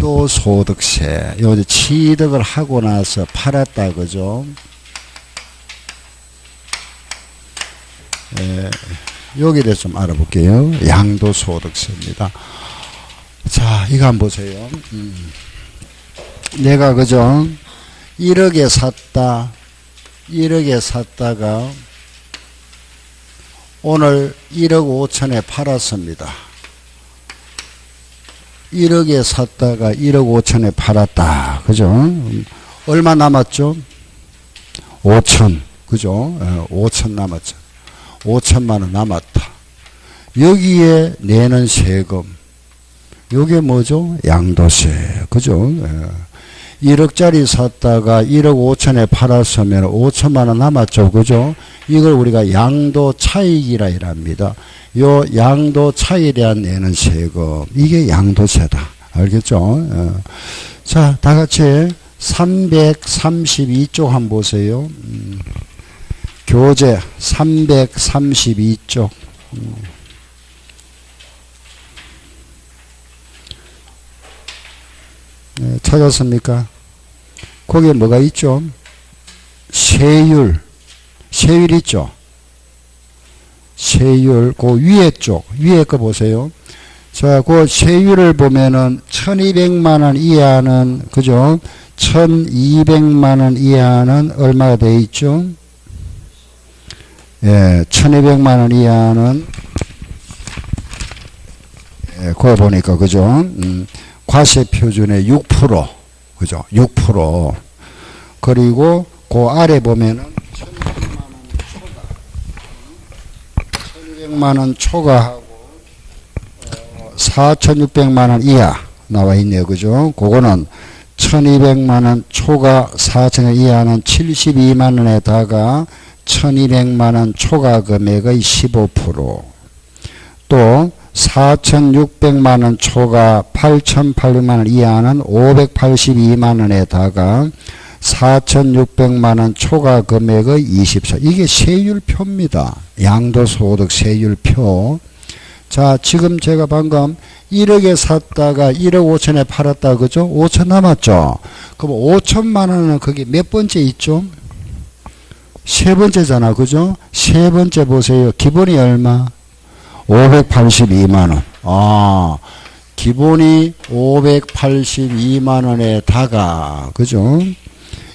양도소득세. 요 취득을 하고 나서 팔았다. 그죠? 여기에 대해서 좀 알아볼게요. 양도소득세입니다. 자, 이거 한번 보세요. 내가 그죠? 1억에 샀다. 1억에 샀다가 오늘 1억 5천에 팔았습니다. 1억에 샀다가 1억 5천에 팔았다. 그죠? 얼마 남았죠? 5천. 그죠? 5천 남았죠. 5천만 원 남았다. 여기에 내는 세금. 요게 뭐죠? 양도세. 그죠? 1억짜리 샀다가 1억 5천에 팔았으면 5천만 원 남았죠. 그죠? 이걸 우리가 양도 차익이라 이랍니다. 요 양도 차익에 대한 내는 세금. 이게 양도세다. 알겠죠? 자, 다 같이 332쪽 한번 보세요. 교재 332쪽. 네, 찾았습니까? 거기에 뭐가 있죠? 세율. 세율 있죠? 세율, 그 위에 쪽, 위에 거 보세요. 자, 그 세율을 보면은 1200만 원 이하는, 그죠? 1200만 원 이하는 얼마가 돼 있죠? 예, 1200만 원 이하는, 예, 그거 보니까, 그죠? 과세 표준의 6%, 그죠? 6%. 그리고 그 아래 보면은 1200만 원 초과하고 4600만 원 이하 나와 있네요. 그죠? 그거는 1200만 원 초과 4000원 이하는 72만 원에다가 1200만 원 초과 금액의 15%. 또 4600만 원 초과 8800만 원 이하는 582만 원에다가 4600만 원 초과 금액의 24. 이게 세율표입니다. 양도소득 세율표. 자, 지금 제가 방금 1억에 샀다가 1억 5천에 팔았다. 그죠? 5천 남았죠? 그럼 5천만 원은 거기 몇 번째 있죠? 세 번째잖아. 그죠? 세 번째 보세요. 기본이 얼마? 582만 원. 아, 기본이 582만 원에다가, 그죠?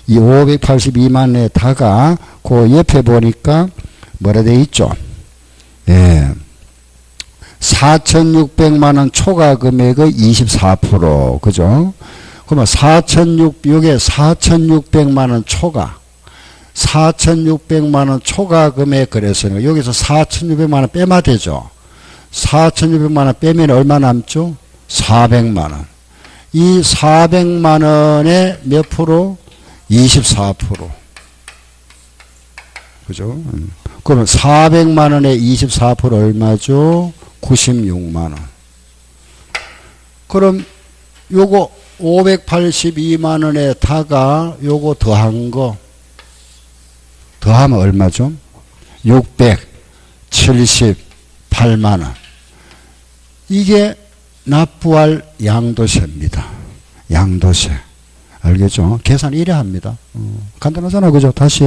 이 582만 원에다가, 그 옆에 보니까, 뭐라 돼 있죠? 예. 4,600만 원 초과 금액의 24%. 그죠? 그러면 4,600, 4,600만 원 초과. 4,600만 원 초과 금액 그랬으니까 여기서 4,600만 원 빼면 되죠. 4,600만 원 빼면 얼마 남죠? 400만 원. 이 400만 원의 몇 프로? 24%. 그죠? 그러면 400만 원의 24% 얼마죠? 96만 원. 그럼 요거 582만 원에다가 요거 더한 거 더하면 얼마죠? 678만 원. 이게 납부할 양도세입니다. 양도세. 알겠죠? 계산 이래 합니다. 간단하잖아. 그죠? 다시.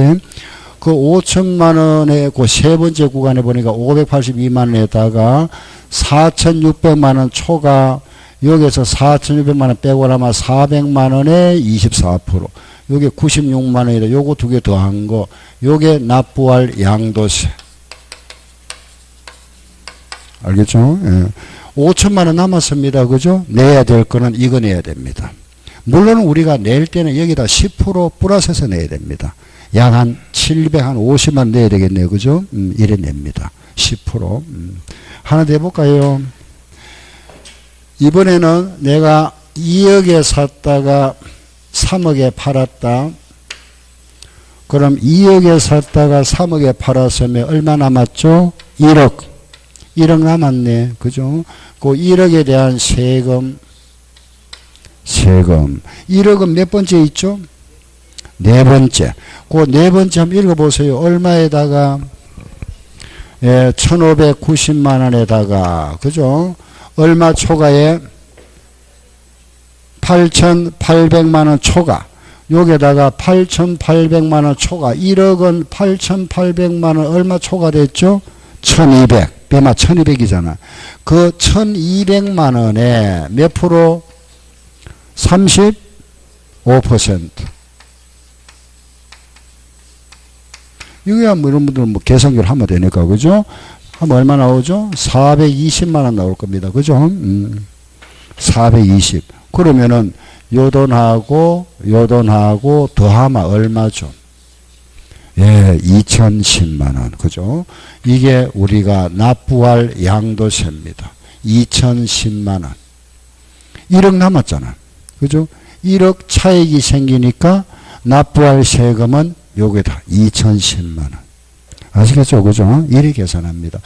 그 5천만 원의 그 세 번째 구간에 보니까 582만 원에다가 4,600만 원 초과, 여기서 4,600만 원 빼고 나면 400만 원에 24%. 요게 96만 원이다. 요거 두 개 더한 거. 요게 납부할 양도세. 알겠죠? 예. 5천만 원 남았습니다. 그죠? 내야 될 거는 이거 내야 됩니다. 물론 우리가 낼 때는 여기다 10% 플러스해서 내야 됩니다. 약 한 750만 내야 되겠네요. 그죠? 이래 냅니다. 10%. 하나 더 해볼까요? 이번에는 내가 2억에 샀다가 3억에 팔았다. 그럼 2억에 샀다가 3억에 팔았으면 얼마 남았죠? 1억. 1억 남았네. 그죠? 그 1억에 대한 세금. 1억은 몇 번째 있죠? 네 번째. 그 네 번째 한번 읽어보세요. 얼마에다가? 예, 1590만 원에다가. 그죠? 얼마 초과에? 8,800만 원 초과. 여기에다가 8,800만 원 초과. 1억은 8,800만 원 얼마 초과됐죠? 1,200. 배마 1,200이잖아. 그 1,200만 원에 몇 프로? 35%. 이거야 뭐 이런 분들은 뭐 계산기를 하면 되니까, 그죠? 하면 얼마 나오죠? 420만 원 나올 겁니다. 그죠? 420. 그러면은 요 돈하고 더하면 얼마죠? 예, 2,010만 원. 그죠? 이게 우리가 납부할 양도세입니다. 2,010만 원. 1억 남았잖아. 그죠? 1억 차익이 생기니까 납부할 세금은 여기다 2,010만 원. 아시겠죠? 그죠? 이리 계산합니다.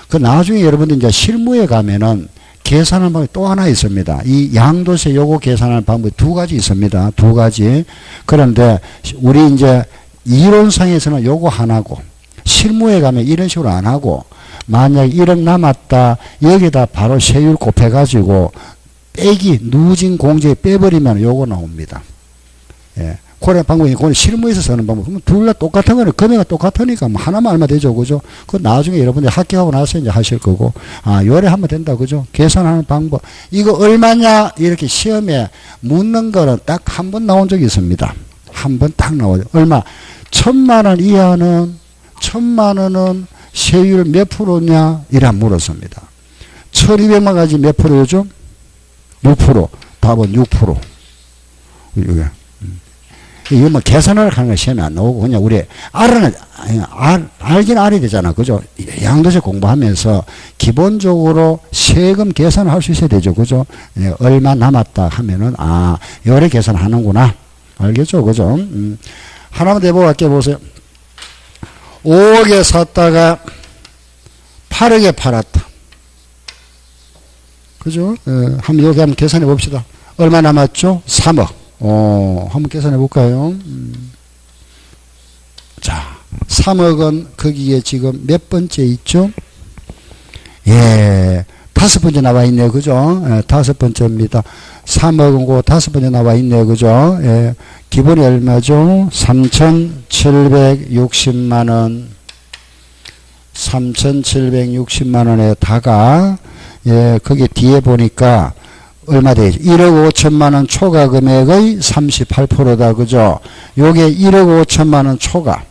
그 나중에 여러분들 이제 실무에 가면은 계산하는 방법이 또 하나 있습니다. 이 양도세 요거 계산하는 방법이 두 가지 있습니다. 두 가지. 그런데 우리 이제 이론상에서는 요거 하나고 실무에 가면 이런 식으로 안 하고 만약 1억 남았다 여기다 바로 세율 곱해가지고 빼기 누진 공제에 빼버리면 요거 나옵니다. 예. 그런 방법이 그건 실무에서 쓰는 방법. 그러면 둘 다 똑같은 거는 금액은 똑같으니까 뭐 하나만 얼마 되죠, 그죠? 그 나중에 여러분들 합격하고 나서 이제 하실 거고, 요래 하면 된다, 그죠? 계산하는 방법. 이거 얼마냐 이렇게 시험에 묻는 거는 딱 한 번 나온 적이 있습니다. 한 번 딱 나오죠. 얼마? 1,000만 원 이하는 1,000만 원은 세율 몇 프로냐 이래 물었습니다. 1,200만 가지 몇 프로죠? 6%. 답은 6%. 이게. 이거 뭐 계산을 하는 거 시험에 안 나오고 그냥 우리 알긴 알아야 되잖아. 그죠? 양도세 공부하면서 기본적으로 세금 계산을 할 수 있어야 되죠. 그죠? 얼마 남았다 하면은 요래 계산하는구나. 알겠죠? 그죠? 하나만 더 해보고 할게요. 보세요. 5억에 샀다가 8억에 팔았다. 그죠? 한번 여기 한번 계산해 봅시다. 얼마 남았죠? 3억. 한번 계산해 볼까요? 자, 3억은 거기에 지금 몇 번째 있죠? 예, 5번째 나와 있네요. 그죠? 예, 5번째입니다. 3억은 그 5번째 나와 있네요. 그죠? 예, 기본이 얼마죠? 3,760만 원. 3,760만 원에다가, 예, 거기 뒤에 보니까, 얼마 되죠? 1억 5천만 원 초과 금액의 38%다. 그죠? 요게 1억 5천만 원 초과.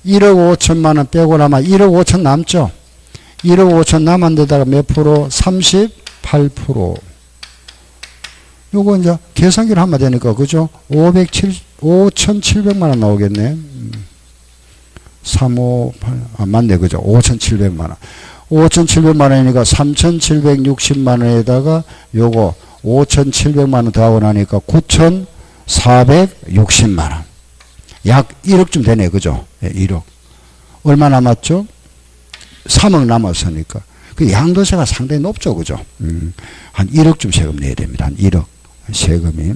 1억 5천만 원 빼고 나면 1억 5천 남죠? 1억 5천 남은 데다가 몇 프로? 38%. 요거 이제 계산기를 하면 되니까, 그죠? 5,700만 원 나오겠네. 358, 맞네. 그죠? 5,700만 원. 5,700만 원이니까 3,760만 원에다가 요거 5,700만 원 더하고 나니까 9,460만 원. 약 1억쯤 되네. 그죠? 예, 1억. 얼마 남았죠? 3억 남았으니까. 그 양도세가 상당히 높죠. 그죠? 한 1억쯤 세금 내야 됩니다. 한 1억. 세금이.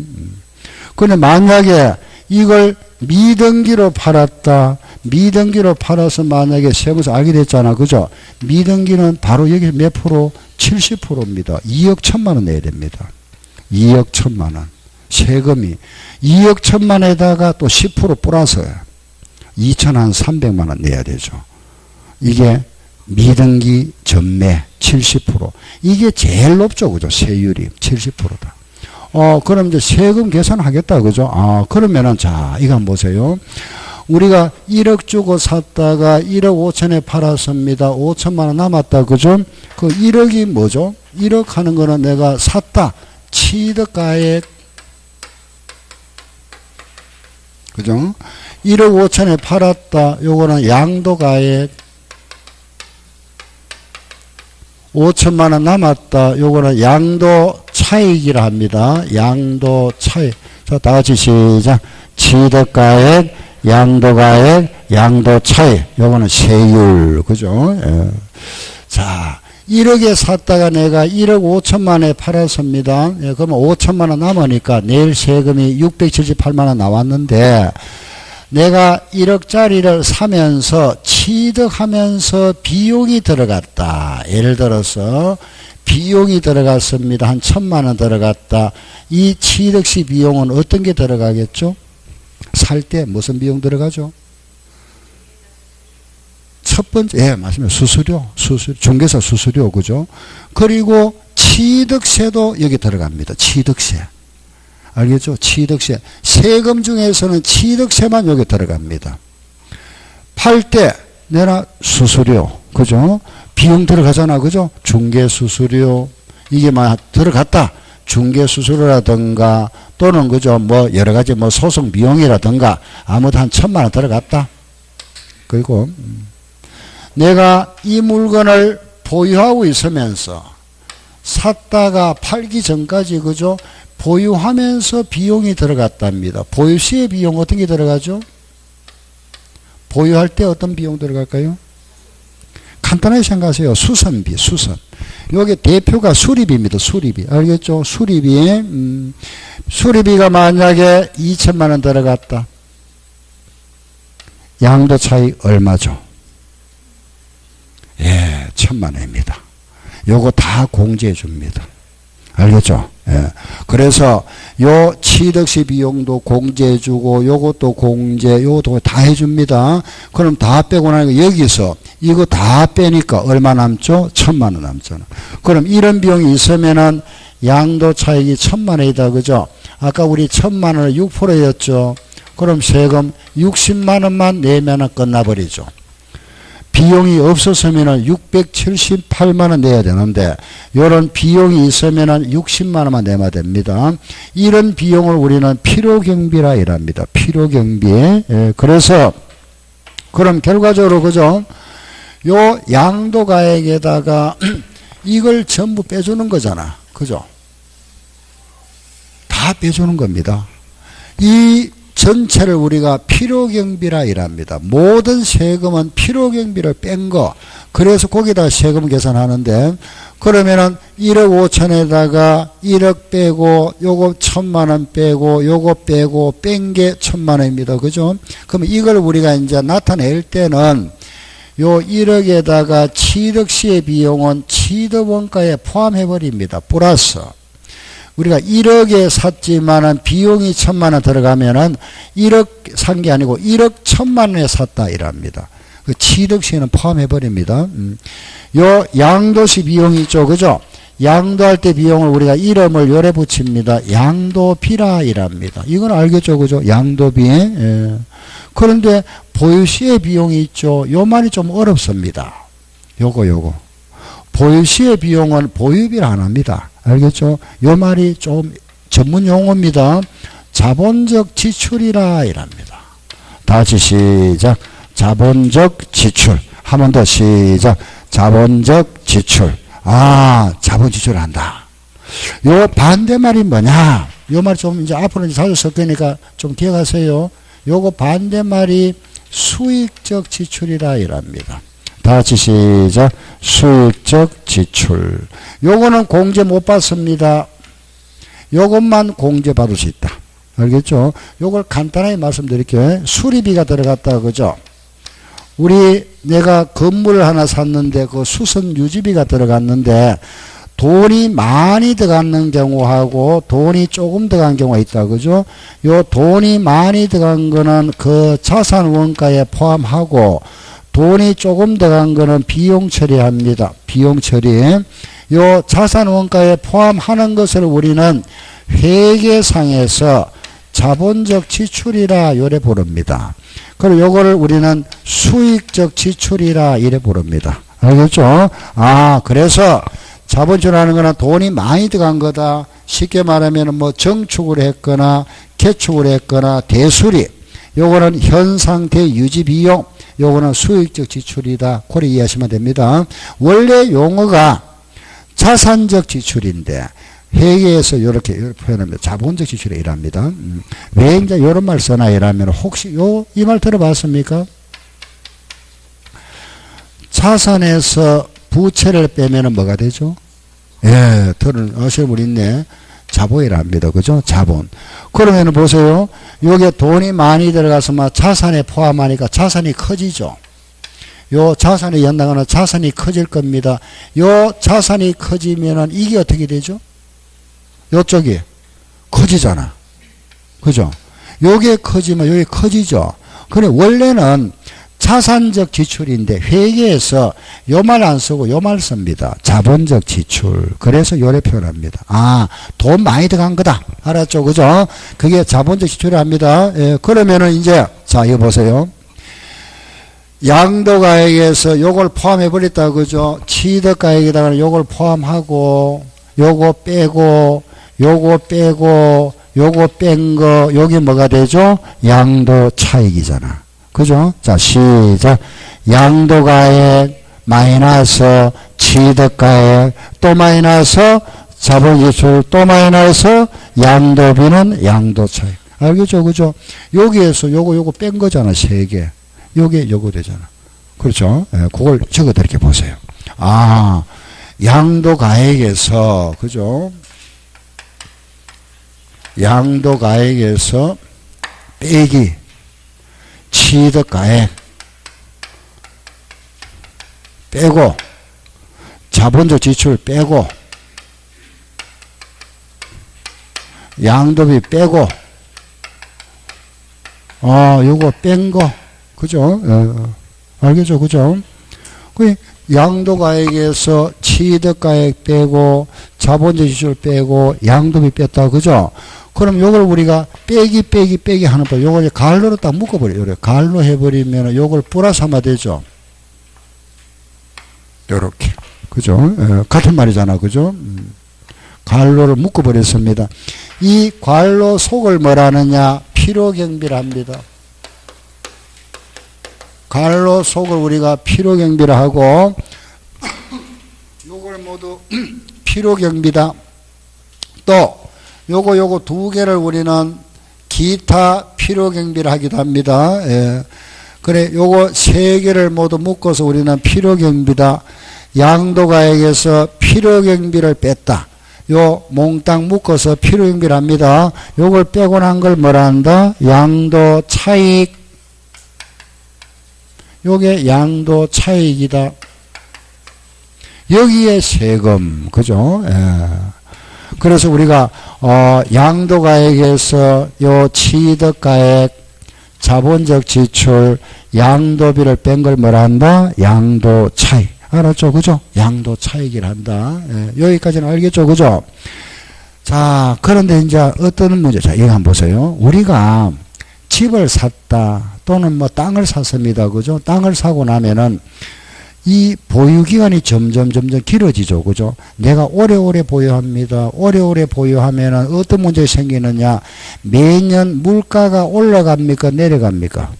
근데 만약에 이걸 미등기로 팔았다. 미등기로 팔아서 만약에 세무서 알게 됐잖아. 그죠? 미등기는 바로 여기 몇 프로? 70%입니다. 2억 1천만 원 내야 됩니다. 2억 1천만 원. 세금이. 2억 1천만 원에다가 또 10% 플러스 2,300만 원 내야 되죠. 이게 미등기 전매 70%. 이게 제일 높죠. 그죠? 세율이 70%다. 그럼 이제 세금 계산하겠다. 그죠? 그러면은 자, 이거 한번 보세요. 우리가 1억 주고 샀다가 1억 5천에 팔았습니다. 5천만 원 남았다. 그죠? 그 1억이 뭐죠? 1억 하는 거는 내가 샀다. 취득가액. 그죠? 1억 5천에 팔았다. 요거는 양도가액. 5천만 원 남았다. 요거는 양도 차익이라 합니다. 양도 차익. 자, 다 같이 시작. 취득가액, 양도가액, 양도 차익. 요거는 세율. 그죠? 예. 자, 1억에 샀다가 내가 1억 5천만에 팔았습니다. 예, 그러면 5천만 원 남으니까 내일 세금이 678만 원 나왔는데 내가 1억짜리를 사면서 취득하면서 비용이 들어갔다. 예를 들어서 비용이 들어갔습니다. 한 1,000만 원 들어갔다. 이 취득시 비용은 어떤 게 들어가겠죠? 살 때 무슨 비용 들어가죠? 첫 번째, 예, 맞습니다. 수수료, 중개사 수수료, 그죠? 그리고 취득세도 여기 들어갑니다. 취득세. 알겠죠? 취득세. 세금 중에서는 취득세만 여기 들어갑니다. 팔 때 내나 수수료, 그죠? 비용 들어가잖아, 그죠? 중개수수료, 이게 막 들어갔다. 중개수수료라든가 또는 그죠? 뭐 여러 가지 뭐 소송 비용이라든가 아무도 한 1,000만 원 들어갔다. 그리고 내가 이 물건을 보유하고 있으면서 샀다가 팔기 전까지 그죠? 보유하면서 비용이 들어갔답니다. 보유 시에 비용 어떤 게 들어가죠? 보유할 때 어떤 비용 들어갈까요? 간단하게 생각하세요. 수선비, 수선. 여기 대표가 수리비입니다. 수리비. 알겠죠? 수리비. 수리비가 만약에 2,000만 원 들어갔다. 양도 차익 얼마죠? 예, 1,000만 원입니다. 요거 다 공제해 줍니다. 알겠죠? 예. 그래서 요 취득시 비용도 공제해주고 요것도 공제, 요것도 다 해줍니다. 그럼 다 빼고 나니까 여기서 이거 다 빼니까 얼마 남죠? 1,000만 원 남잖아. 그럼 이런 비용이 있으면은 양도 차익이 1,000만 원이다. 그죠? 아까 우리 1,000만 원을 6%였죠. 그럼 세금 60만 원만 내면은 끝나버리죠. 비용이 없었으면 678만 원 내야 되는데 이런 비용이 있으면 60만 원만 내면 됩니다. 이런 비용을 우리는 필요경비라 이랍니다. 필요경비. 예, 그래서 그럼 결과적으로 그죠? 요 양도가액에다가 이걸 전부 빼주는 거잖아. 그죠? 다 빼주는 겁니다. 이 전체를 우리가 필요경비라 이랍니다. 모든 세금은 필요경비를 뺀 거. 그래서 거기다 세금 계산하는데 그러면은 1억 5천에다가 1억 빼고 요거 1,000만 원 빼고 요거 빼고 뺀 게 1,000만 원입니다. 그죠? 그러면 이걸 우리가 이제 나타낼 때는 요 1억에다가 취득시의 비용은 취득원가에 포함해버립니다. 플러스 우리가 1억에 샀지만은 비용이 1,000만 원 들어가면은 1억 산 게 아니고 1억 1,000만 원에 샀다 이랍니다. 그 취득시에는 포함해버립니다. 요 양도시 비용이 있죠. 그죠? 양도할 때 비용을 우리가 이름을 요래 붙입니다. 양도비라 이랍니다. 이건 알겠죠. 그죠? 양도비. 예. 그런데 보유시의 비용이 있죠. 요 말이 좀 어렵습니다. 요거. 보유시의 비용은 보유비를 안 합니다. 알겠죠? 요 말이 좀 전문 용어입니다. 자본적 지출이라 이랍니다. 다 같이 시작. 자본적 지출. 한 번 더 시작. 자본적 지출. 아, 자본 지출을 한다. 요 반대말이 뭐냐? 요 말 좀 이제 앞으로 이제 자주 쓸 거니까 좀 기억하세요. 요거 반대말이 수익적 지출이라 이랍니다. 다 같이 시작. 수익적 지출. 요거는 공제 못 받습니다. 요것만 공제 받을 수 있다. 알겠죠? 요걸 간단하게 말씀드릴게요. 수리비가 들어갔다. 그죠? 내가 건물을 하나 샀는데 그 수선 유지비가 들어갔는데 돈이 많이 들어가는 경우하고 돈이 조금 들어간 경우가 있다. 그죠? 요 돈이 많이 들어간 거는 그 자산 원가에 포함하고 돈이 조금 들어간 거는 비용 처리합니다. 비용 처리. 요 자산 원가에 포함하는 것을 우리는 회계상에서 자본적 지출이라 요래 부릅니다. 그리고 요거를 우리는 수익적 지출이라 이래 부릅니다. 알겠죠? 아, 그래서 자본주라는 거는 돈이 많이 들어간 거다. 쉽게 말하면 뭐 정축을 했거나 개축을 했거나 대수리. 요거는 현상태 유지 비용. 요거는 수익적 지출이다. 그렇게 이해하시면 됩니다. 원래 용어가 자산적 지출인데 회계에서 이렇게 표현합니다. 자본적 지출에 일합니다. 왜 이제 이런 말 써나 이라면 혹시 이 말 들어봤습니까? 자산에서 부채를 빼면은 뭐가 되죠? 예, 아시는 분 있네. 자본이랍니다. 그죠? 자본. 그러면은 보세요. 요게 돈이 많이 들어가서 막 자산에 포함하니까 자산이 커지죠. 요 자산이 연나가는 자산이 커질 겁니다. 요 자산이 커지면은 이게 어떻게 되죠? 요쪽이 커지잖아. 그죠? 요게 커지면 요게 커지죠. 그래, 원래는 자산적 지출인데 회계에서 요 말 안 쓰고 요 말 씁니다. 자본적 지출. 그래서 요래 표현합니다. 아, 돈 많이 들어간 거다. 알았죠? 그죠? 그게 자본적 지출이랍니다. 예, 그러면은 이제, 자, 이거 보세요. 양도가액에서 요걸 포함해 버렸다. 그죠? 취득가액에다가 요걸 포함하고, 요거 빼고, 요거 빼고, 요거 뺀 거, 요게 뭐가 되죠? 양도 차익이잖아. 그죠? 자, 시작. 양도가액 마이너스 취득가액 또 마이너스 자본지출 또 마이너스 양도비는 양도차익. 알겠죠? 그죠? 여기에서 요거 뺀 거잖아. 3개. 요게 요거 되잖아. 그렇죠? 예, 그걸 적어드릴게 이렇게 보세요. 아, 양도가액에서, 그죠? 양도가액에서 빼기 취득가액 빼고 자본적 지출 빼고 양도비 빼고 요거 뺀 거 그죠? 알겠죠? 그죠? 그 양도가액에서 취득가액 빼고 자본적 지출 빼고 양도비 뺐다. 그죠? 그럼 요걸 우리가 빼기 하는 법. 요걸 이제 갈로로 딱 묶어버려요. 갈로 해버리면 요걸 플러스 하면 되죠. 요렇게. 그죠? 같은 말이잖아. 그죠? 갈로를 묶어버렸습니다. 이 갈로 속을 뭐라느냐? 필요경비랍니다. 갈로 속을 우리가 필요경비라 하고, 요걸 모두 필요경비다. 또, 요거 2개를 우리는 기타 필요경비를 하기도 합니다. 예. 그래, 요거 3개를 모두 묶어서 우리는 필요경비다. 양도가액에서 필요경비를 뺐다. 요 몽땅 묶어서 필요경비를 합니다. 요걸 빼고 난 걸 뭐라 한다? 양도차익. 요게 양도차익이다. 여기에 세금. 그죠? 예. 그래서 우리가 양도가액에서 요 취득가액, 자본적 지출, 양도비를 뺀 걸 뭐라 한다? 양도차익. 알았죠? 그죠? 양도차익이라 한다. 예, 여기까지는 알겠죠? 그죠? 자, 그런데 이제 어떤 문제? 자, 이거 한번 보세요. 우리가 집을 샀다 또는 뭐 땅을 샀습니다. 그죠? 땅을 사고 나면은 이 보유기간이 점점 길어지죠. 그죠? 내가 오래오래 보유합니다. 오래오래 보유하면은 어떤 문제가 생기느냐. 매년 물가가 올라갑니까? 내려갑니까?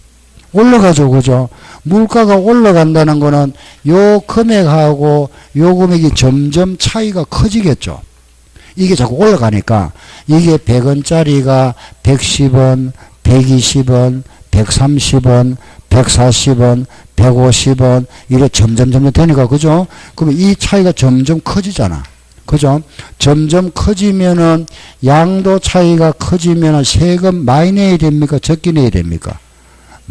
올라가죠. 그죠? 물가가 올라간다는 거는 요 금액하고 요 금액이 점점 차이가 커지겠죠. 이게 자꾸 올라가니까 이게 100원짜리가 110원, 120원, 130원, 140원, 150원 이래 점점 되니까 그죠? 그러면 이 차이가 점점 커지잖아. 그죠? 점점 커지면은 양도 차이가 커지면은 세금 많이 내야 됩니까? 적게 내야 됩니까?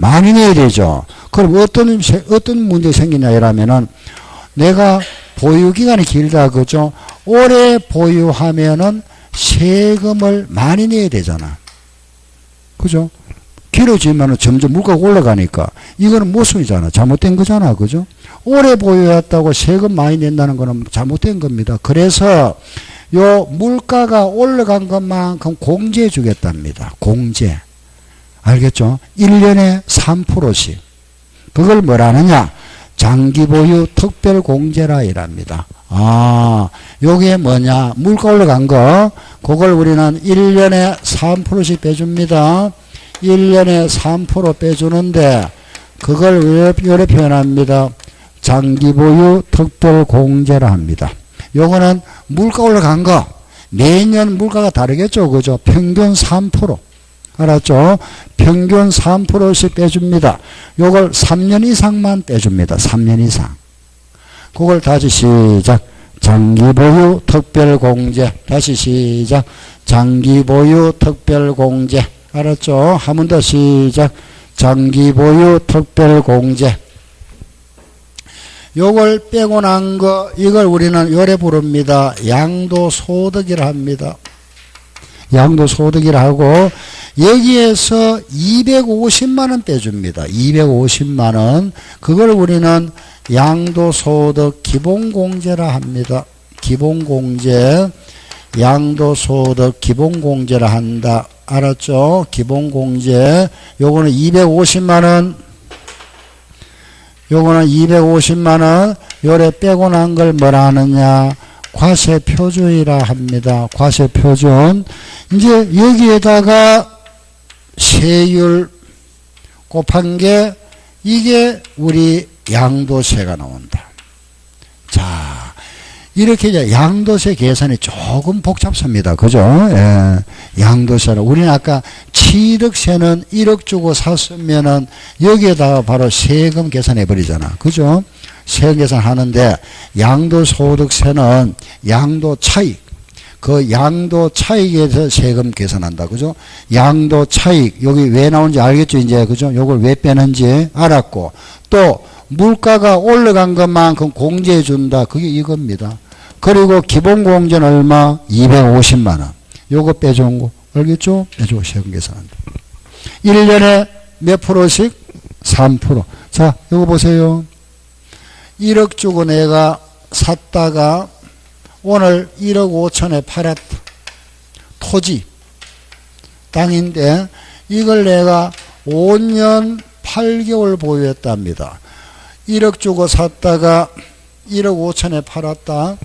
많이 내야 되죠. 그럼 어떤 문제가 생기냐 이러면은 내가 보유기간이 길다. 그죠? 오래 보유하면은 세금을 많이 내야 되잖아. 그죠? 길어지면 점점 물가가 올라가니까 이거는 모순이잖아. 잘못된 거잖아. 그죠? 오래 보유했다고 세금 많이 낸다는 거는 잘못된 겁니다. 그래서 요 물가가 올라간 것만큼 공제해 주겠답니다. 공제. 알겠죠? 1년에 3%씩. 그걸 뭐라느냐? 장기보유 특별공제라 이랍니다. 아, 요게 뭐냐? 물가 올라간 거, 그걸 우리는 1년에 3%씩 빼줍니다. 1년에 3% 빼주는데, 그걸 요래 표현합니다. 장기보유 특별공제라 합니다. 요거는 물가 올라간 거, 매년 물가가 다르겠죠? 그죠? 평균 3%. 알았죠? 평균 3%씩 빼줍니다. 요걸 3년 이상만 빼줍니다. 3년 이상. 그걸 다시 시작. 장기보유 특별공제. 다시 시작. 장기보유 특별공제. 알았죠? 한 번 더 시작. 장기보유 특별공제. 요걸 빼고 난 거, 이걸 우리는 요래 부릅니다. 양도소득이라 합니다. 양도소득이라 하고, 여기에서 250만원 빼줍니다. 250만원. 그걸 우리는 양도소득 기본공제라 합니다. 기본공제. 양도소득 기본공제라 한다. 알았죠? 기본공제. 요거는 250만원. 요거는 250만원. 요래 빼고 난 걸 뭐라 하느냐. 과세표준이라 합니다. 과세표준. 이제 여기에다가 세율 곱한 게 이게 우리 양도세가 나온다. 자, 이렇게 이제 양도세 계산이 조금 복잡합니다. 그죠? 예. 양도세는 우리는 아까 취득세는 1억 주고 샀으면은 여기에다가 바로 세금 계산해 버리잖아. 그죠? 세금 계산하는데 양도소득세는 양도 차익. 그 양도 차익에서 세금 계산한다. 그죠? 양도 차익. 여기 왜 나오는지 알겠죠? 이제. 그죠? 요걸 왜 빼는지 알았고. 또 물가가 올라간 것만큼 공제해 준다. 그게 이겁니다. 그리고 기본공제는 얼마? 250만원. 요거 빼준 거. 알겠죠? 빼주고 세금 계산한다. 1년에 몇 프로씩? 3%. 자, 요거 보세요. 1억 주고 내가 샀다가 오늘 1억 5천에 팔았다. 토지, 땅인데 이걸 내가 5년 8개월 보유했답니다. 1억 주고 샀다가 1억 5천에 팔았다.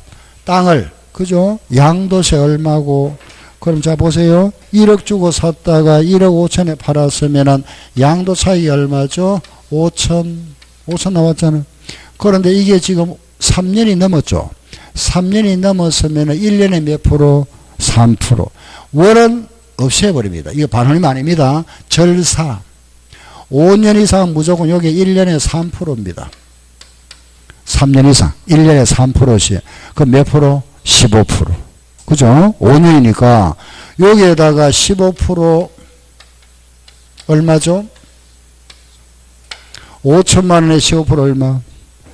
땅을, 그죠? 양도세 얼마고? 그럼 자 보세요. 1억 주고 샀다가 1억 5천에 팔았으면은 양도 차익이 얼마죠? 5천 나왔잖아요. 그런데 이게 지금 3년이 넘었죠. 3년이 넘었으면은 1년에 몇 프로? 3%. 월은 없애버립니다. 이거 반환이 아닙니다. 절사. 5년 이상 무조건 여기 1년에 3%입니다. 3년 이상 1년에 3%씩. 그럼 몇 프로? 15%. 그죠? 5년이니까 여기에다가 15% 얼마죠? 5천만 원에 15% 얼마?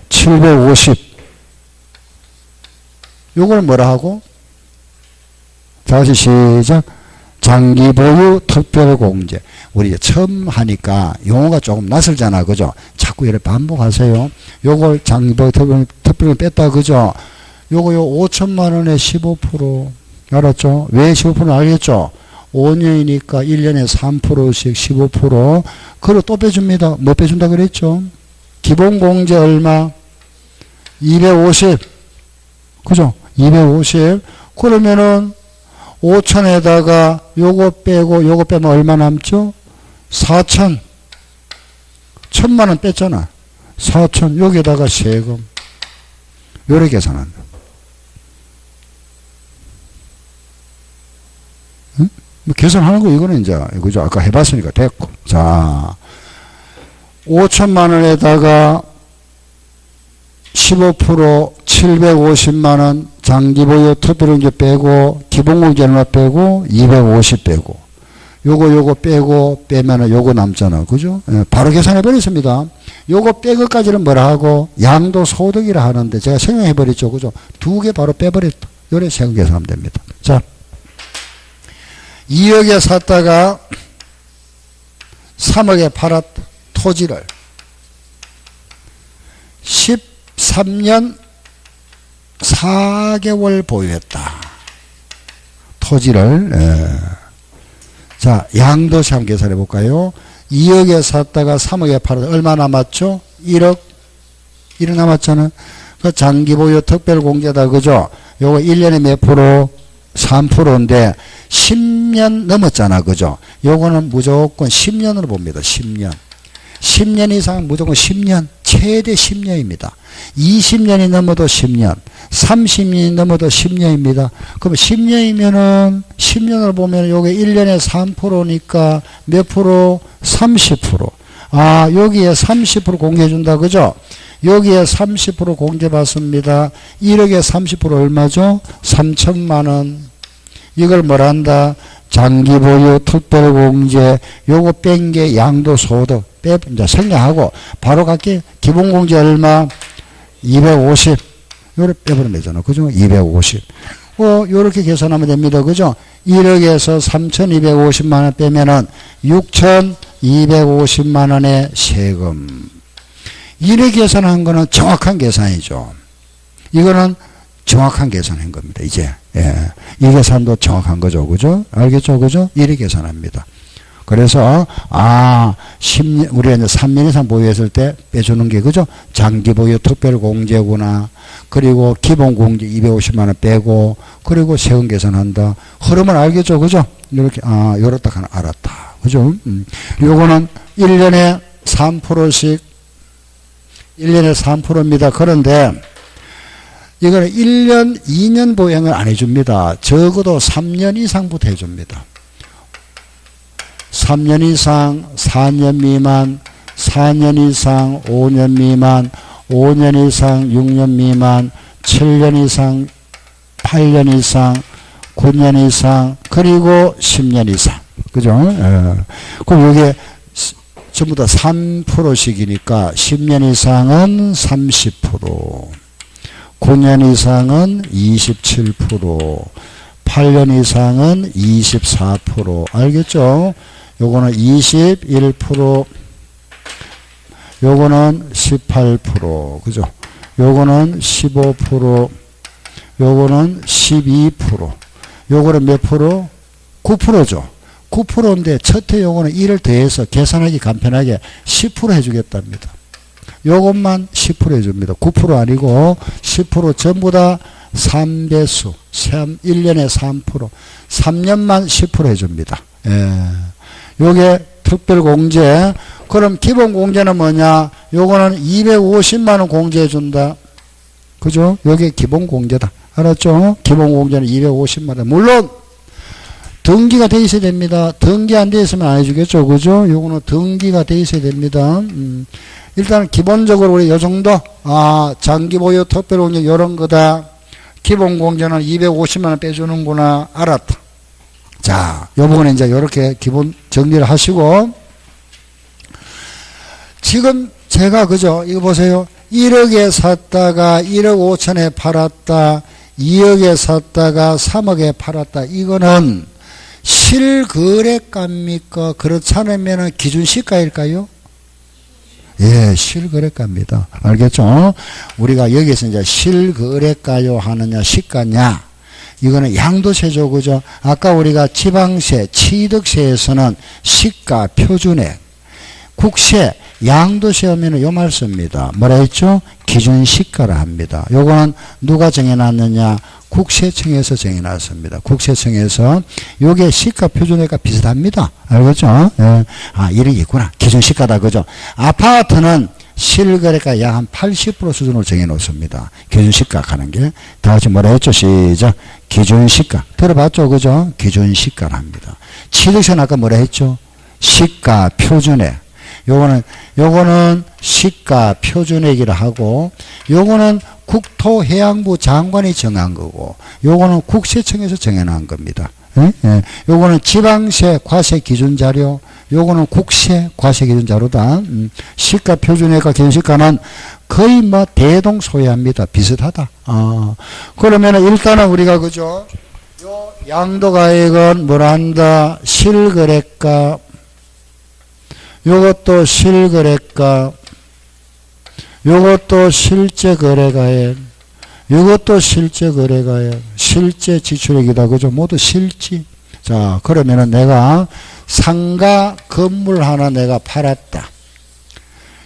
750. 요걸 뭐라 하고? 다시 시작. 장기 보유 특별공제. 우리 처음 하니까 용어가 조금 낯설잖아. 그죠? 자꾸 이렇게 반복하세요. 요걸 장기 보유 특별공제 뺐다. 그죠? 요거 5천만 원에 15%. 알았죠? 왜 15% 알겠죠? 5년이니까 1년에 3%씩 15%. 그리고 또 빼줍니다. 뭐 빼준다 그랬죠? 기본공제 얼마? 250. 그죠? 250. 그러면은 5천에다가 요거 빼고 요거 빼면 얼마 남죠? 4천. 1,000만 원 뺐잖아. 4천. 여기에다가 세금. 요래 계산한다. 응? 뭐 계산하는 거 이거는 이제 그죠? 아까 해봤으니까 됐고. 자, 5천만 원에다가 15% 750만 원 장기보유 특별공제 빼고 기본공제 얼마 빼고 250 빼고 요거 빼고 빼면은 요거 남잖아. 그죠? 예, 바로 계산해 버렸습니다. 요거 뺀 것까지는 뭐라 하고 양도소득이라 하는데 제가 설명해 버렸죠. 그죠? 두 개 바로 빼버렸다. 요래 세금 계산하면 됩니다. 자, 2억에 샀다가 3억에 팔았다. 토지를 13년 4개월 보유했다. 토지를. 자, 양도세 한번 계산해 볼까요? 2억에 샀다가 3억에 팔았다. 얼마 남았죠? 1억 남았잖아. 그 장기 보유 특별 공제다. 그죠? 요거 1년에 몇 프로? 3%인데 10년 넘었잖아. 그죠? 요거는 무조건 10년으로 봅니다. 10년. 10년 이상 무조건 10년. 최대 10년입니다. 20년이 넘어도 10년. 30년이 넘어도 10년입니다. 그럼 10년이면은 10년을 보면 요게 1년에 3%니까 몇 프로? 30%. 아, 여기에 30% 공개해준다. 그죠? 여기에 30% 공개받습니다. 1억에 30% 얼마죠? 3천만 원. 이걸 뭐라 한다? 장기보유 특별공제. 요거 뺀 게 양도소득. 이제 설명하고 바로 갈게. 기본공제 얼마? 250. 요래 빼버리면 되잖아. 그죠? 250. 요렇게 계산하면 됩니다. 그죠? 1억에서 3,250만 원 빼면은 6,250만 원의 세금. 이렇게 계산한 거는 정확한 계산이죠. 이거는 정확한 계산한 겁니다. 이제. 예. 이 계산도 정확한 거죠. 그죠? 알겠죠? 그죠? 이렇게 계산합니다. 그래서, 10년, 우리가 이제 3년 이상 보유했을 때 빼주는 게, 그죠? 장기 보유 특별공제구나. 그리고 기본공제 250만원 빼고, 그리고 세금 계산한다. 흐름을 알겠죠? 그죠? 이렇게, 요렇다 하나 알았다. 그죠? 요거는 1년에 3%씩, 1년에 3%입니다. 그런데, 이거는 1년, 2년 보행을 안 해줍니다. 적어도 3년 이상부터 해줍니다. 3년 이상, 4년 미만, 4년 이상, 5년 미만, 5년 이상, 6년 미만, 7년 이상, 8년 이상, 9년 이상, 그리고 10년 이상. 그죠? 그럼 이게 전부 다 3%씩이니까 10년 이상은 30%, 9년 이상은 27%, 8년 이상은 24%. 알겠죠? 요거는 21%, 요거는 18%, 그죠? 요거는 15%, 요거는 12%, 요거는 몇 프로? 9%죠. 9%인데 첫해 요거는 1을 더해서 계산하기 간편하게 10% 해주겠답니다. 요것만 10% 해줍니다. 9% 아니고 10% 전부 다 3배수, 1년에 3%, 3년만 10% 해줍니다. 예. 요게 특별공제. 그럼 기본공제는 뭐냐? 요거는 250만원 공제해준다. 그죠? 요게 기본공제다. 알았죠? 기본공제는 250만원. 물론, 등기가 돼 있어야 됩니다. 등기 안 돼 있으면 안 해주겠죠. 그죠? 요거는 등기가 돼 있어야 됩니다. 일단 기본적으로 우리 요 정도, 장기보유 특별공제 요런 거다. 기본공제는 250만원 빼주는구나. 알았다. 자, 요 부분은 이제 요렇게 기본 정리를 하시고, 지금 제가, 그죠? 이거 보세요. 1억에 샀다가 1억 5천에 팔았다. 2억에 샀다가 3억에 팔았다. 이거는 실거래가입니까? 그렇지 않으면 기준시가일까요? 예, 실거래가입니다. 알겠죠? 우리가 여기서 이제 실거래가요 하느냐, 시가냐. 이거는 양도세죠. 그죠? 아까 우리가 지방세, 취득세에서는 시가, 표준액, 국세, 양도세 하면은 요 말 씁니다. 뭐라 했죠? 기준시가라 합니다. 요거는 누가 정해놨느냐? 국세청에서 정해놨습니다. 국세청에서 요게 시가 표준액과 비슷합니다. 알겠죠? 예. 이렇게 있구나. 기준시가다. 그죠? 아파트는 실거래가 약 한 80% 수준으로 정해놓습니다. 기준시가 가는 게. 다 같이 뭐라 했죠? 시작. 기준시가. 들어봤죠? 그죠? 기준시가라 합니다. 취득세는 아까 뭐라 했죠? 시가, 표준액. 요거는 시가 표준액이라 하고, 요거는 국토해양부 장관이 정한 거고, 요거는 국세청에서 정해놓은 겁니다. 예? 예. 요거는 지방세 과세 기준 자료, 요거는 국세 과세 기준 자료다. 시가 표준액과 기준시가는 거의 뭐 대동소이합니다. 비슷하다. 그러면은 일단은 우리가, 그죠? 요 양도가액은 뭐라 한다? 실거래가, 요것도 실거래가, 요것도 실제거래가액, 요것도 실제거래가액, 실제 지출액이다. 그죠? 모두 실지. 자, 그러면은 내가 상가 건물 하나 내가 팔았다.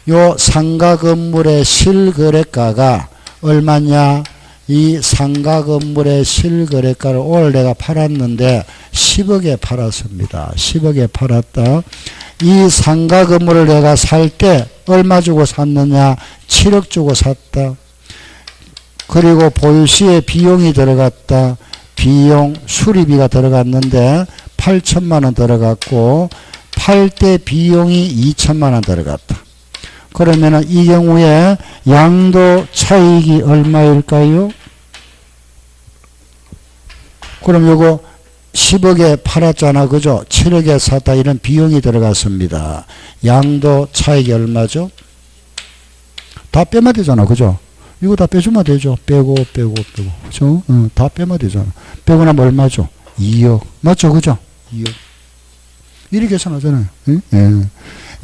요 상가 건물의 실거래가가 얼마냐? 이 상가 건물의 실거래가를 오늘 내가 팔았는데 10억에 팔았습니다. 10억에 팔았다. 이 상가 건물을 내가 살 때 얼마 주고 샀느냐? 7억 주고 샀다. 그리고 보유시에 비용이 들어갔다. 비용 수리비가 들어갔는데 8천만 원 들어갔고, 팔 때 비용이 2천만 원 들어갔다. 그러면은 이 경우에 양도 차익이 얼마일까요? 그럼 요거 10억에 팔았잖아. 그죠? 7억에 샀다. 이런 비용이 들어갔습니다. 양도 차익이 얼마죠? 다 빼면 되잖아. 그죠? 이거 다 빼주면 되죠. 빼고. 그죠? 다 빼면 되잖아. 빼고 나면 얼마죠? 2억. 맞죠? 그죠? 2억. 이렇게 계산하잖아요. 예.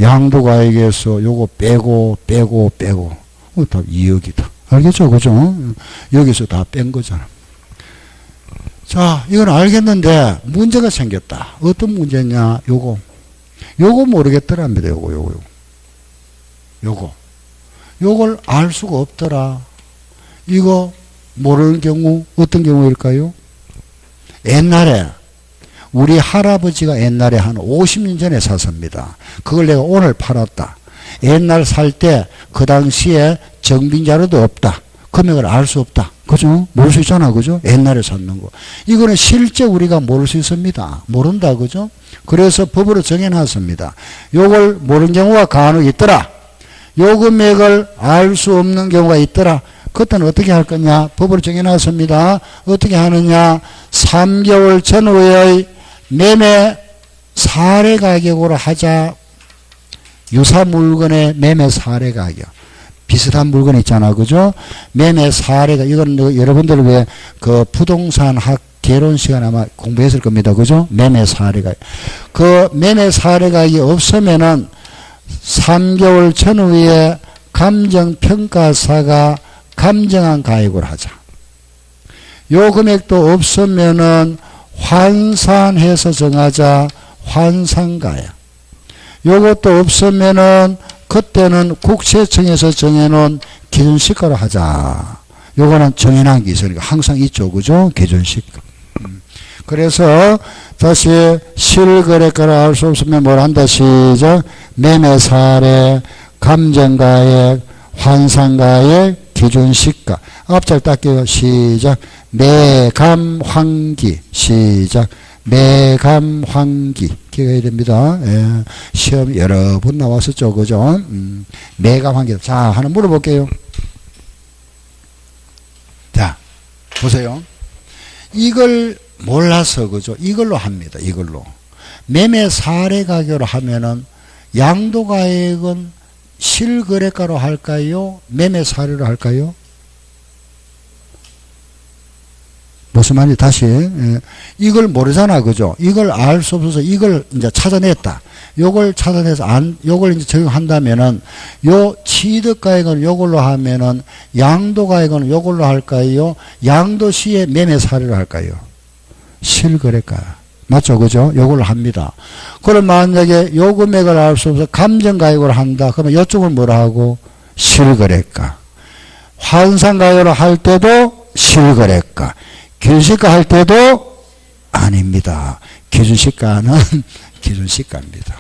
양도가액에서 요거 빼고. 다 2억이다. 알겠죠? 그죠? 여기서 다 뺀 거잖아. 자, 이건 알겠는데, 문제가 생겼다. 어떤 문제냐? 요거 모르겠더랍니다. 요걸 알 수가 없더라. 이거 모르는 경우, 어떤 경우일까요? 옛날에, 우리 할아버지가 옛날에 한 50년 전에 샀습니다. 그걸 내가 오늘 팔았다. 옛날 살 때, 그 당시에 정빈자료도 없다. 금액을 알 수 없다. 그죠? 모를 수 있잖아. 그죠? 옛날에 샀는 거. 이거는 실제 우리가 모를 수 있습니다. 모른다. 그죠? 그래서 법으로 정해놨습니다. 요걸 모르는 경우가 간혹 있더라. 요 금액을 알 수 없는 경우가 있더라. 그때는 어떻게 할 거냐? 법으로 정해놨습니다. 어떻게 하느냐? 3개월 전후의 매매 사례 가격으로 하자. 유사 물건의 매매 사례 가격. 비슷한 물건 있잖아. 그죠? 매매 사례가, 이건 여러분들 왜 그 부동산 학 개론 시간 아마 공부했을 겁니다. 그죠? 매매 사례가. 그 매매 사례가 없으면은 3개월 전후에 감정평가사가 감정한 가액을 하자. 요 금액도 없으면은 환산해서 정하자. 환산가액. 요것도 없으면은 그때는 국세청에서 정해놓은 기준시가로 하자. 요거는 정해놓은 게 있으니까 항상 있죠. 그죠? 기준시가. 그래서 다시 실거래가를 알 수 없으면 뭘 한다. 시작. 매매사례, 감정가액, 환산가액, 기준시가. 앞잘 닦여요. 시작. 매감환기. 시작. 매감환기. 기억해야 됩니다. 예. 시험 여러 번 나왔었죠. 그죠? 매감환기. 자, 하나 물어볼게요. 자, 보세요. 이걸 몰라서, 그죠? 이걸로 합니다. 이걸로. 매매 사례 가격으로 하면은 양도가액은 실거래가로 할까요? 매매 사례로 할까요? 무슨 말인지 다시. 예. 이걸 모르잖아. 그죠? 이걸 알 수 없어서 이걸 이제 찾아냈다. 요걸 찾아내서 요걸 이제 적용한다면은 요 취득가액은 요걸로 하면은 양도가액은 요걸로 할까요? 양도 시에 매매 사례로 할까요? 실거래가. 맞죠? 그죠? 요걸로 합니다. 그럼 만약에 요 금액을 알 수 없어서 감정가액으로 한다. 그러면 요쪽을 뭐라 하고? 실거래가. 환산가액으로 할 때도 실거래가. 기준시가 할 때도 아닙니다. 기준시가는 기준시가입니다.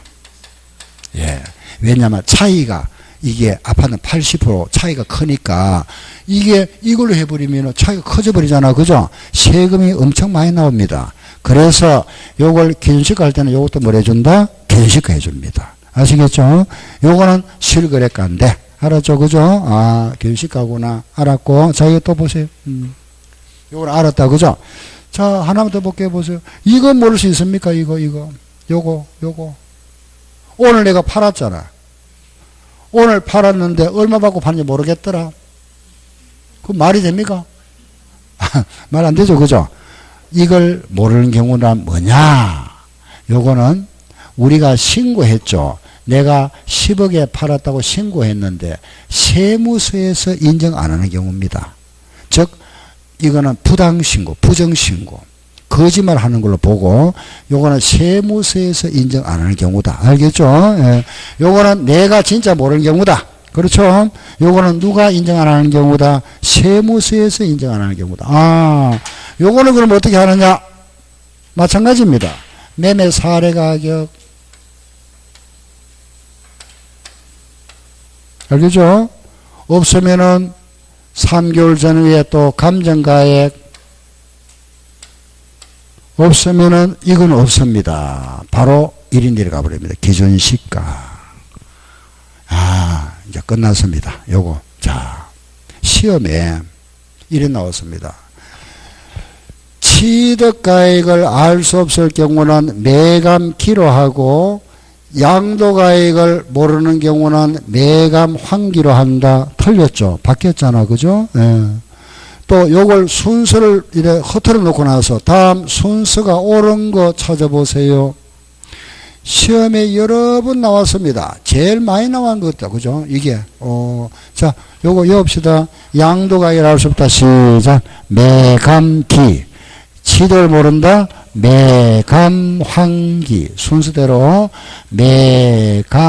예. 왜냐하면 차이가 이게 아파트는 80% 차이가 크니까 이게 이걸로 해버리면 차이가 커져버리잖아. 그죠? 세금이 엄청 많이 나옵니다. 그래서 요걸 기준시가 할 때는 요것도 뭘 해준다? 기준시가 해줍니다. 아시겠죠? 요거는 실거래가인데. 알았죠? 그죠? 아, 기준시가구나. 알았고. 자, 이거 또 보세요. 요걸 알았다. 그죠? 자, 하나만 더 볼게요. 보세요. 이거 모를 수 있습니까? 요거. 오늘 내가 팔았잖아. 오늘 팔았는데 얼마 받고 파는지 모르겠더라. 그 말이 됩니까? 말 안 되죠. 그죠? 이걸 모르는 경우는 뭐냐? 요거는 우리가 신고했죠. 내가 10억에 팔았다고 신고했는데 세무서에서 인정 안 하는 경우입니다. 즉 이거는 부당신고, 부정신고, 거짓말 하는 걸로 보고 요거는 세무서에서 인정 안 하는 경우다. 알겠죠? 예. 요거는 내가 진짜 모르는 경우다. 그렇죠? 요거는 누가 인정 안 하는 경우다? 세무서에서 인정 안 하는 경우다. 아, 요거는 그럼 어떻게 하느냐? 마찬가지입니다. 매매 사례 가격. 알겠죠? 없으면은 3개월 전후에 또 감정가액. 없으면은 이건 없습니다. 바로 1인 내려가 버립니다. 기준시가. 아, 이제 끝났습니다. 요거. 자, 시험에 이래 나왔습니다. 취득가액을 알 수 없을 경우는 매감 기로하고 양도가액을 모르는 경우는 매감 환기로 한다. 틀렸죠. 바뀌었잖아. 그죠? 예. 또 요걸 순서를 이래 흐트러 놓고 나서 다음 순서가 옳은 거 찾아보세요. 시험에 여러 번 나왔습니다. 제일 많이 나온 것도 그죠? 이게 자 요거 외웁시다. 양도가액을 알 수 없다. 시작. 매감기. 지도를 모른다. 매감환기. 순서대로 매감기.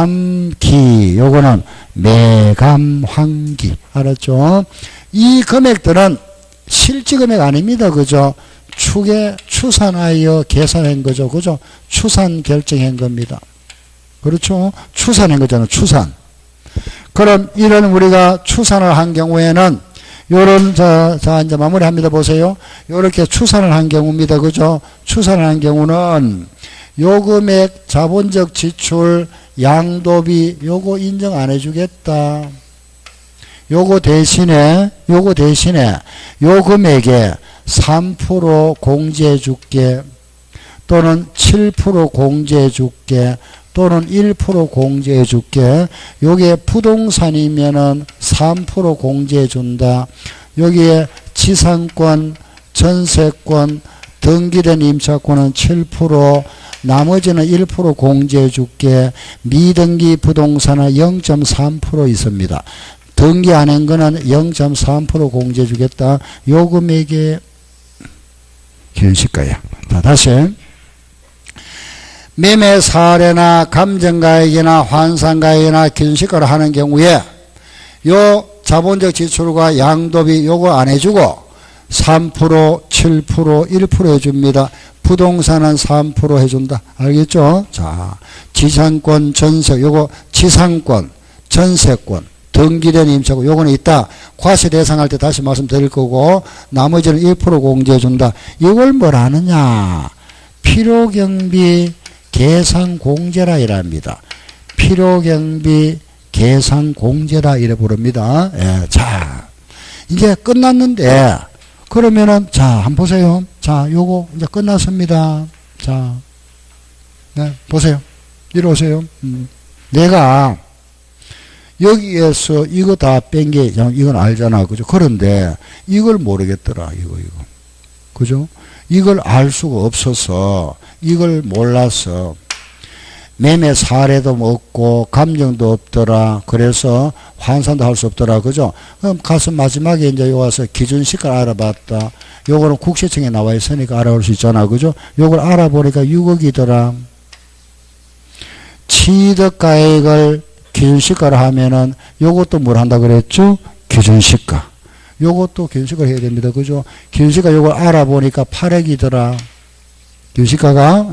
요거는 매감환기. 알았죠? 이 금액들은 실제 금액 아닙니다. 그죠? 추산하여 계산한 거죠. 그죠? 추산 결정한 겁니다. 그렇죠? 추산한 거잖아. 추산. 그럼 이런 우리가 추산을 한 경우에는 요런 자 이제 마무리합니다. 보세요. 요렇게 추산을 한 경우입니다. 그죠? 추산을 한 경우는 요 금액 자본적 지출 양도비 요거 인정 안 해주겠다. 요거 대신에 요 금액에 3% 공제해 줄게 또는 7% 공제해 줄게 또는 1% 공제해 줄게. 요게 부동산이면은 3% 공제해 준다. 여기에 지상권, 전세권, 등기된 임차권은 7%, 나머지는 1% 공제해 줄게. 미등기 부동산은 0.3% 있습니다. 등기 안 한 거는 0.3% 공제해 주겠다. 요 금액에 기준시가야. 자, 다시. 매매 사례나 감정가액이나 환산가액이나 기준시가를 하는 경우에 요 자본적 지출과 양도비 요거 안 해주고 3%, 7%, 1% 해줍니다. 부동산은 3% 해준다. 알겠죠? 자, 지상권, 전세, 요거 지상권, 전세권, 등기된 임차권 요거는 있다. 과세 대상할 때 다시 말씀드릴 거고 나머지는 1% 공제해준다. 이걸 뭘 하느냐? 필요경비 계산공제라 이랍니다. 필요경비 계산공제라 이래 부릅니다. 예, 자, 이제 끝났는데 그러면은 자, 한번 보세요. 자, 요거 이제 끝났습니다. 자, 네, 보세요. 이리 오세요. 내가 여기에서 이거 다 뺀 게 이건 알잖아. 그죠? 그런데 이걸 모르겠더라. 이거. 그죠? 이걸 알 수가 없어서 이걸 몰라서 매매 사례도 없고 감정도 없더라. 그래서 환산도 할 수 없더라. 그죠? 그럼 가서 마지막에 이제 여기 와서 기준시가를 알아봤다. 요거는 국세청에 나와 있으니까 알아볼 수 있잖아. 그죠? 요걸 알아보니까 6억이더라. 취득가액을 기준시가를 하면은 요것도 뭘 한다 그랬죠? 기준시가. 요것도 기준시가를 해야 됩니다. 그죠? 기준시가 요걸 알아보니까 8억이더라. 기준시가가,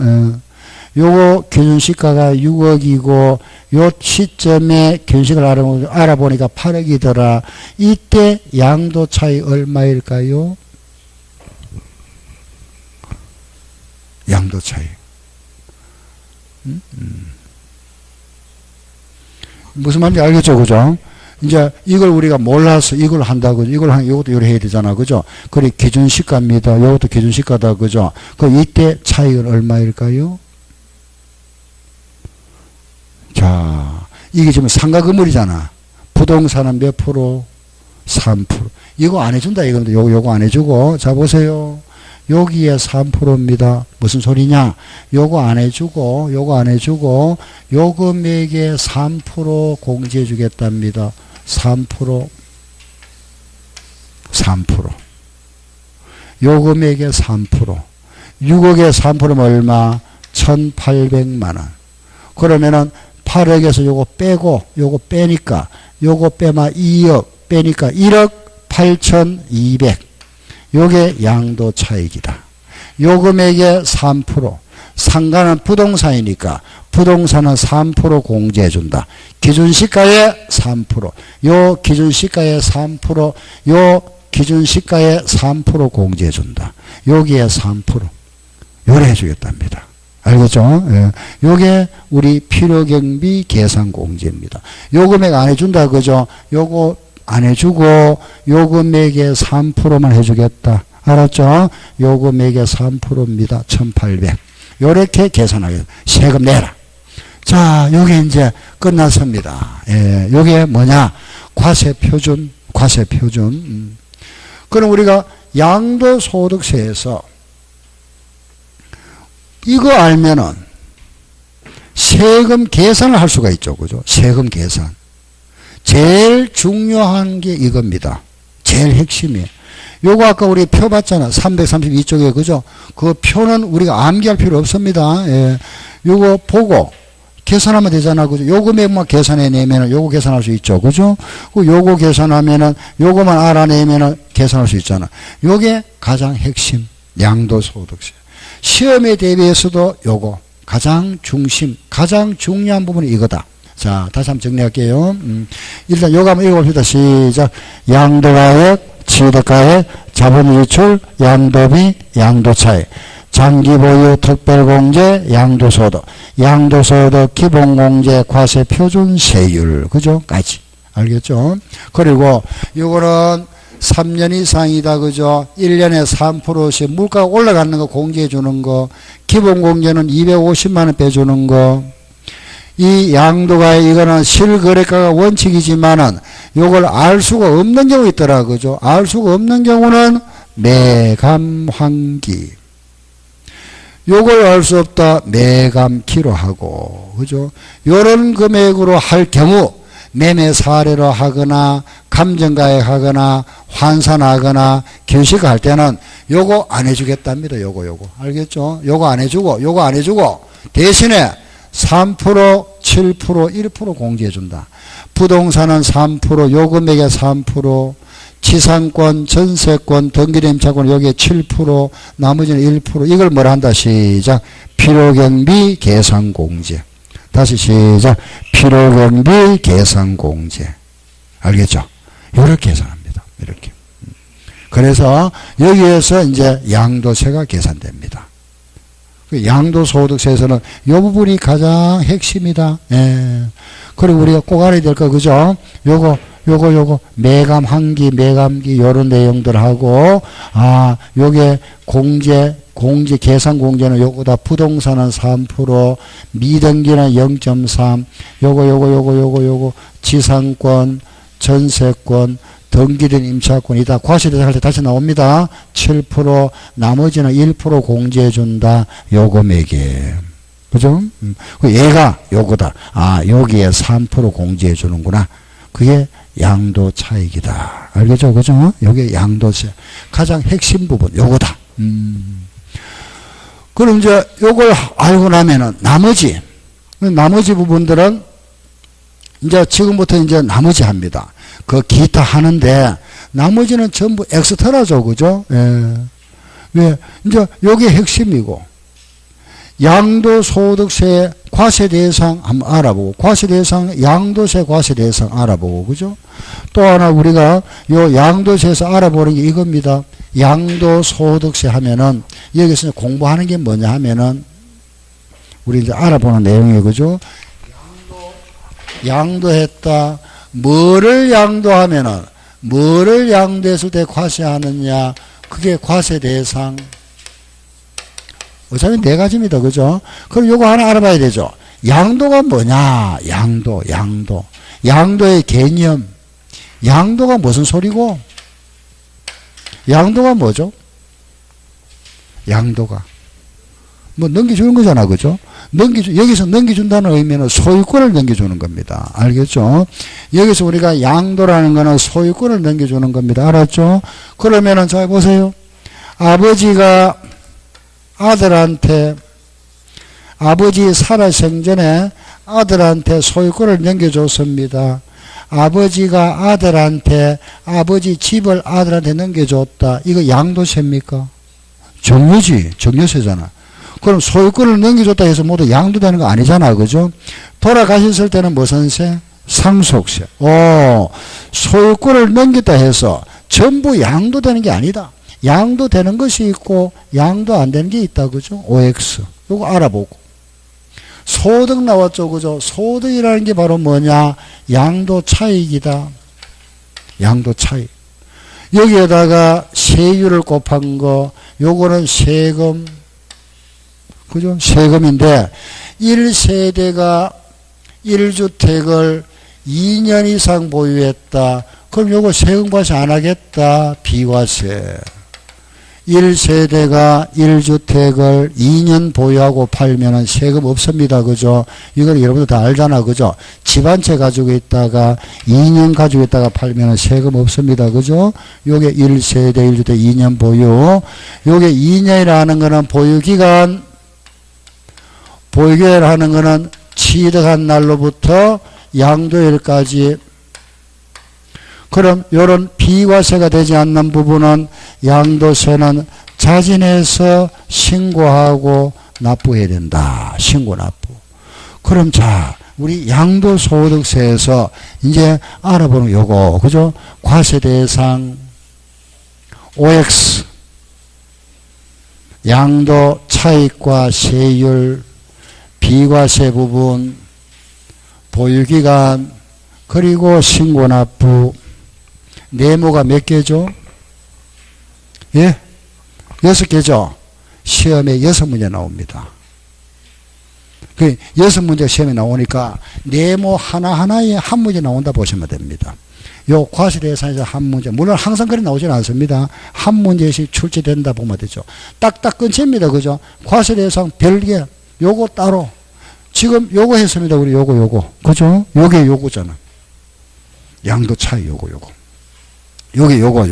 요거 기준시가가 6억이고, 요 시점에 기준시가를 알아보니까 8억이더라. 이때 양도 차이 얼마일까요? 양도 차이. 무슨 말인지 알겠죠? 그죠? 이제 이걸 우리가 몰라서 이걸 한다고, 이것도 요리 해야 되잖아. 그죠? 그래, 기준시가입니다. 이것도 기준시가다. 그죠? 그럼 이때 차이는 얼마일까요? 자, 이게 지금 상가 건물이잖아. 부동산은 몇 프로? 3%. 이거 안 해준다. 이건데, 요거 안 해주고. 자, 보세요. 여기에 3%입니다. 무슨 소리냐? 요거 안 해주고, 요 금액에 3% 공제해 주겠답니다. 3%. 요 금액에 3%. 6억에 3%면 얼마? 1,800만원. 그러면은 8억에서 요거 빼고, 요거 빼니까, 요거 빼면 2억, 빼니까 1억 8,200. 요게 양도 차익이다. 요 금액의 3%. 상가는 부동산이니까 부동산은 3% 공제해 준다. 기준시가의 3%. 요 기준시가의 3%. 요 기준시가의 3% 공제해 준다. 여기에 3%. 요래 해 주겠답니다. 알겠죠? 예. 요게 우리 필요경비 계산 공제입니다. 요 금액 안 해준다. 그죠? 요거 안 해주고 요 금액에 3%만 해주겠다. 알았죠? 요 금액에 3%입니다. 1,800. 요렇게 계산하겠다. 세금 내라. 자, 요게 이제 끝났습니다. 예, 요게 뭐냐? 과세 표준. 그럼 우리가 양도소득세에서 이거 알면은 세금 계산을 할 수가 있죠. 그죠? 세금 계산. 제일 중요한 게 이겁니다. 제일 핵심이에요. 요거 아까 우리 표 봤잖아. 332쪽에, 그죠? 그 표는 우리가 암기할 필요 없습니다. 예. 요거 보고 계산하면 되잖아. 그죠? 요 금액만 계산해내면은 요거 계산할 수 있죠. 그죠? 요거 계산하면은 요거만 알아내면은 계산할 수 있잖아. 요게 가장 핵심. 양도소득세. 시험에 대비해서도 요거. 가장 중심, 가장 중요한 부분이 이거다. 자, 다시 한번 정리할게요. 일단 요거 한번 읽어봅시다. 시작. 양도가액, 취득가액, 자본이출, 양도비, 양도차익, 장기보유, 특별공제, 양도소득, 양도소득, 기본공제, 과세 표준세율, 그죠? 까지. 알겠죠? 그리고 요거는 3년 이상이다, 그죠? 1년에 3%씩 물가가 올라가는 거 공제해 주는 거, 기본공제는 250만원 빼주는 거, 이 양도가액 이거는 실거래가가 원칙이지만은 요걸 알 수가 없는 경우 있더라, 그죠? 알 수가 없는 경우는 매감환기. 요걸 알 수 없다, 매감키로 하고, 그죠? 요런 금액으로 할 경우 매매 사례로 하거나 감정가액 하거나 환산하거나 교식할 때는 요거 안 해주겠답니다. 요거 알겠죠? 요거 안 해주고 대신에 3%, 7%, 1% 공제해준다. 부동산은 3%, 요 금액에 3%, 지상권, 전세권, 등기대 임차권 여기에 7%, 나머지는 1%. 이걸 뭘 한다? 시작. 필요경비 계산공제. 다시 시작. 필요경비 계산공제. 알겠죠? 이렇게 계산합니다. 이렇게. 그래서 여기에서 이제 양도세가 계산됩니다. 양도소득세에서는 이 부분이 가장 핵심이다. 예. 그리고 우리가 꼭 알아야 될 거, 그죠? 요거, 매감환기, 요런 내용들하고, 요게 공제, 계산 공제는 요거다. 부동산은 3%, 미등기는 0.3, 요거, 지상권, 전세권, 등기된 임차권이다. 과세대상 할 때 다시 나옵니다. 7%, 나머지는 1% 공제해준다. 요 금액에. 그죠? 얘가 요거다. 여기에 3% 공제해주는구나. 그게 양도 차익이다. 알겠죠? 그죠? 요게 양도세. 가장 핵심 부분, 요거다. 그럼 이제 요걸 알고 나면은 나머지 부분들은 이제 지금부터 이제 나머지 합니다. 그 기타 하는데 나머지는 전부 엑스트라죠. 그죠? 예. 왜? 이제 요게 핵심이고 양도소득세 과세 대상 한번 알아보고 과세 대상 양도세 과세 대상 알아보고 그죠? 또 하나 우리가 요 양도세에서 알아보는 게 이겁니다. 양도소득세 하면은 여기서 공부하는 게 뭐냐 하면은 우리 이제 알아보는 내용이에요. 그죠? 양도했다. 뭐를 양도하면은 뭐를 양도했을 때 과세하느냐 그게 과세 대상. 어차피 네 가지입니다. 그죠? 그럼 요거 하나 알아봐야 되죠. 양도가 뭐냐? 양도의 개념. 양도가 무슨 소리고? 양도가 뭐죠? 양도가 뭐 넘겨주는 거잖아. 그죠? 여기서 넘겨준다는 의미는 소유권을 넘겨주는 겁니다. 알겠죠? 여기서 우리가 양도라는 거는 소유권을 넘겨주는 겁니다. 알았죠? 그러면은 잘 보세요. 아버지가 아들한테 아버지 살아생전에 아들한테 소유권을 넘겨줬습니다. 아버지가 아들한테 아버지 집을 아들한테 넘겨줬다. 이거 양도세입니까? 정려세잖아. 그럼 소유권을 넘겨줬다 해서 모두 양도되는 거 아니잖아. 그죠? 돌아가셨을 때는 무슨 세? 상속세. 소유권을 넘겼다 해서 전부 양도되는 게 아니다. 양도되는 것이 있고 양도 안 되는 게 있다. 그죠? OX. 요거 알아보고. 소득 나왔죠. 그죠? 소득이라는 게 바로 뭐냐? 양도 차익이다. 양도 차익. 여기에다가 세율을 곱한 거, 요거는 세금. 그죠? 세금인데, 1세대가 1주택을 2년 이상 보유했다. 그럼 요거 세금과세 안 하겠다. 비과세. 1세대가 1주택을 2년 보유하고 팔면은 세금 없습니다. 그죠? 이걸 여러분들 다 알잖아. 그죠? 집 한 채 가지고 있다가 2년 가지고 있다가 팔면은 세금 없습니다. 그죠? 요게 1세대 1주택 2년 보유. 요게 2년이라는 거는 보유기간, 보유기간이라는 거는 취득한 날로부터 양도일까지. 그럼 요런 비과세가 되지 않는 부분은 양도세는 자진해서 신고하고 납부해야 된다. 신고 납부. 그럼 자, 우리 양도소득세에서 이제 알아보는 요거, 그죠? 과세 대상, OX, 양도 차익과 세율, 비과세 부분, 보유기간, 그리고 신고 납부. 네모가 몇 개죠? 예? 6개죠? 시험에 6문제 나옵니다. 그 6문제가 시험에 나오니까 네모 하나하나에 한 문제 나온다 보시면 됩니다. 요 과세 대상에서 한 문제, 물론 항상 그래 나오지는 않습니다. 한 문제씩 출제된다 보면 되죠. 딱딱 끊칩니다. 그죠? 과세 대상 별개, 요거 따로. 지금 요거 했습니다. 우리 요거. 그죠? 요게 요거잖아. 양도 차이 요거. 요게 요거.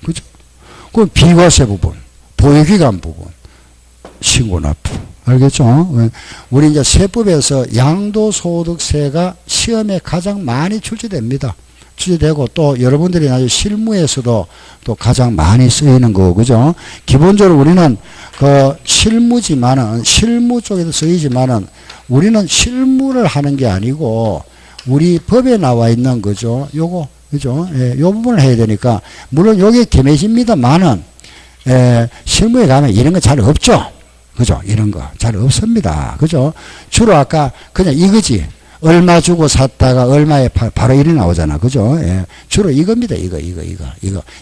그죠? 그 비과세 부분, 보유기간 부분, 신고 납부. 알겠죠? 우리 이제 세법에서 양도소득세가 시험에 가장 많이 출제됩니다. 출제되고 또 여러분들이 나중에 실무에서도 또 가장 많이 쓰이는 거, 그죠? 기본적으로 우리는 그 실무지만은, 실무 쪽에서 쓰이지만은 우리는 실무를 하는 게 아니고 우리 법에 나와 있는 거죠. 요거, 그죠? 예, 요 부분을 해야 되니까, 물론 요게 개매집니다만은, 실무에 가면 이런 거 잘 없죠? 그죠? 이런 거 잘 없습니다. 그죠? 주로 아까 그냥 이거지. 얼마 주고 샀다가 얼마에 바로 일이 나오잖아. 그죠? 예, 주로 이겁니다. 이거.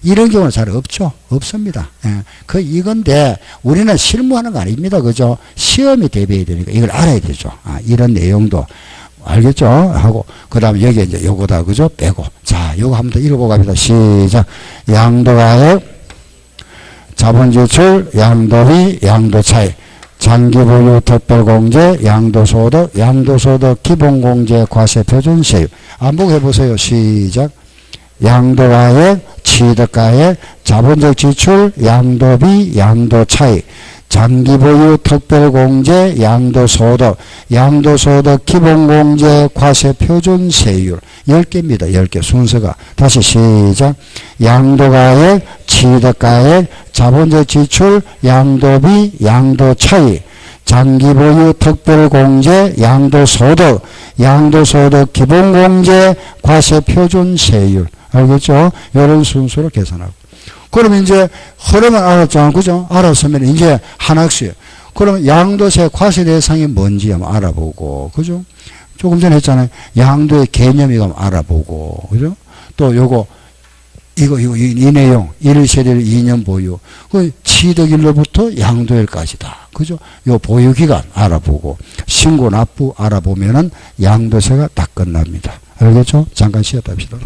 이런 경우는 잘 없죠? 없습니다. 예, 그 이건데, 우리는 실무하는 거 아닙니다. 그죠? 시험에 대비해야 되니까 이걸 알아야 되죠. 아, 이런 내용도. 알겠죠? 하고, 그 다음에 여기 이제 요거다. 그죠? 빼고. 자, 요거 한번 더 읽어보고 갑니다. 시작. 양도가액, 자본지출, 양도비, 양도차익, 장기보유 특별공제, 양도소득 기본공제 과세표준세율. 안보고 해보세요. 시작. 양도가액, 취득가액, 자본적 지출, 양도비, 양도차익, 장기보유 특별공제, 양도소득 기본공제 과세표준세율. 10개입니다. 10개 순서가. 다시 시작. 양도가액, 취득가액, 자본적 지출, 양도비, 양도차익, 장기보유 특별공제, 양도소득 기본공제 과세표준세율. 알겠죠? 이런 순서로 계산하고. 그럼 이제 흐름을 알았잖아. 그죠? 알았으면 이제 한 학수예요. 그럼 양도세 과세 대상이 뭔지 한번 알아보고. 그죠? 조금 전에 했잖아요. 양도의 개념이 한번 알아보고. 그죠? 또 요거, 이 내용. 1세대를 2년 보유. 그 취득일로부터 양도일까지다. 그죠? 요 보유기간 알아보고. 신고 납부 알아보면은 양도세가 딱 끝납니다. 알겠죠? 잠깐 쉬었다 합시다.